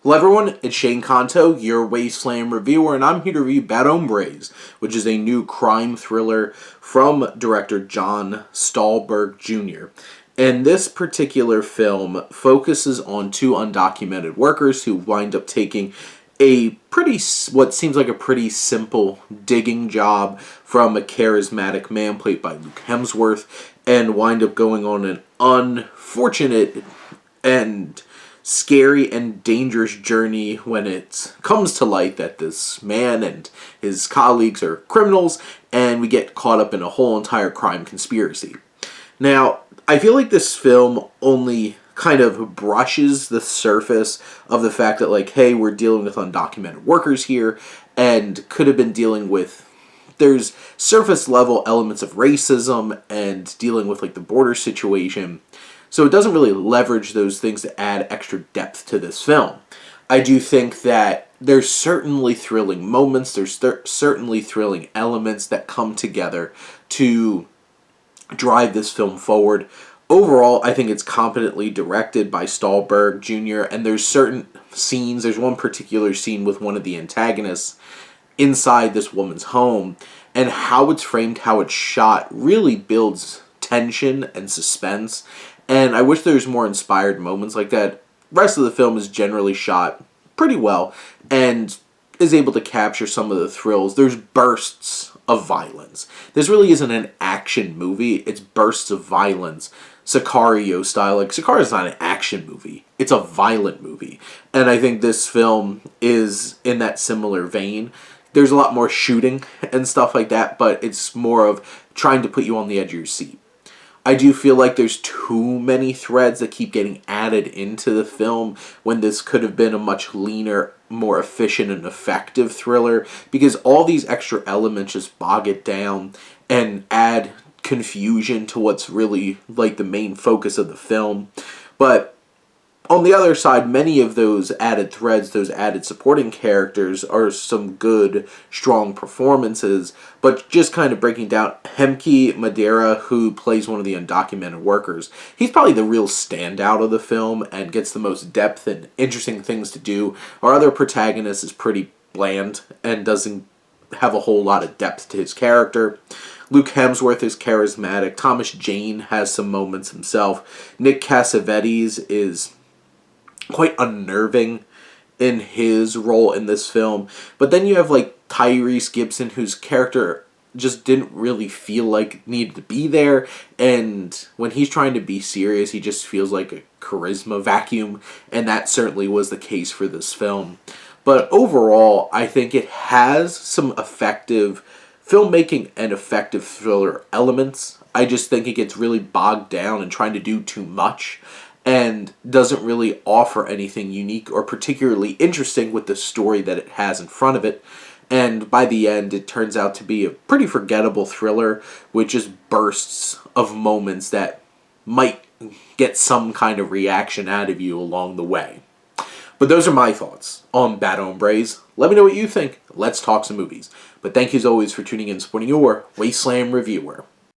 Hello everyone, it's Shane Kanto, your Wasteland reviewer, and I'm here to review Hombres, which is a new crime thriller from director Jon Stolberg Jr. And this particular film focuses on two undocumented workers who wind up taking what seems like a pretty simple digging job from a charismatic man played by Luke Hemsworth, and wind up going on an unfortunate and scary and dangerous journey when it comes to light that this man and his colleagues are criminals, and we get caught up in a whole entire crime conspiracy. Now, I feel like this film only kind of brushes the surface of the fact that, like, hey, we're dealing with undocumented workers here, and could have been dealing with, there's surface level elements of racism and dealing with, like, the border situation. So it doesn't really leverage those things to add extra depth to this film. I do think that there's certainly thrilling moments, there's certainly thrilling elements that come together to drive this film forward. Overall, I think it's competently directed by Stolberg Jr., and there's certain scenes, there's one particular scene with one of the antagonists inside this woman's home, and how it's framed, how it's shot, really builds tension and suspense. And I wish there was more inspired moments like that. The rest of the film is generally shot pretty well and is able to capture some of the thrills. There's bursts of violence. This really isn't an action movie. It's bursts of violence, Sicario style. Like, Sicario's not an action movie. It's a violent movie. And I think this film is in that similar vein. There's a lot more shooting and stuff like that, but it's more of trying to put you on the edge of your seat. I do feel like there's too many threads that keep getting added into the film when this could have been a much leaner, more efficient and effective thriller, because all these extra elements just bog it down and add confusion to what's really like the main focus of the film. But on the other side, many of those added threads, those added supporting characters, are some good, strong performances. But just kind of breaking down, Hemke Madera, who plays one of the undocumented workers, he's probably the real standout of the film and gets the most depth and interesting things to do. Our other protagonist is pretty bland and doesn't have a whole lot of depth to his character. Luke Hemsworth is charismatic. Thomas Jane has some moments himself. Nick Cassavetes is quite unnerving in his role in this film. But then you have, like, Tyrese Gibson, whose character just didn't really feel like needed to be there, and when he's trying to be serious, he just feels like a charisma vacuum, and that certainly was the case for this film. But overall, I think it has some effective filmmaking and effective thriller elements. I just think it gets really bogged down in trying to do too much, and doesn't really offer anything unique or particularly interesting with the story that it has in front of it. And by the end, it turns out to be a pretty forgettable thriller with just bursts of moments that might get some kind of reaction out of you along the way. But those are my thoughts on Bad Hombres. Let me know what you think. Let's talk some movies. But thank you as always for tuning in and supporting your Wasteland reviewer.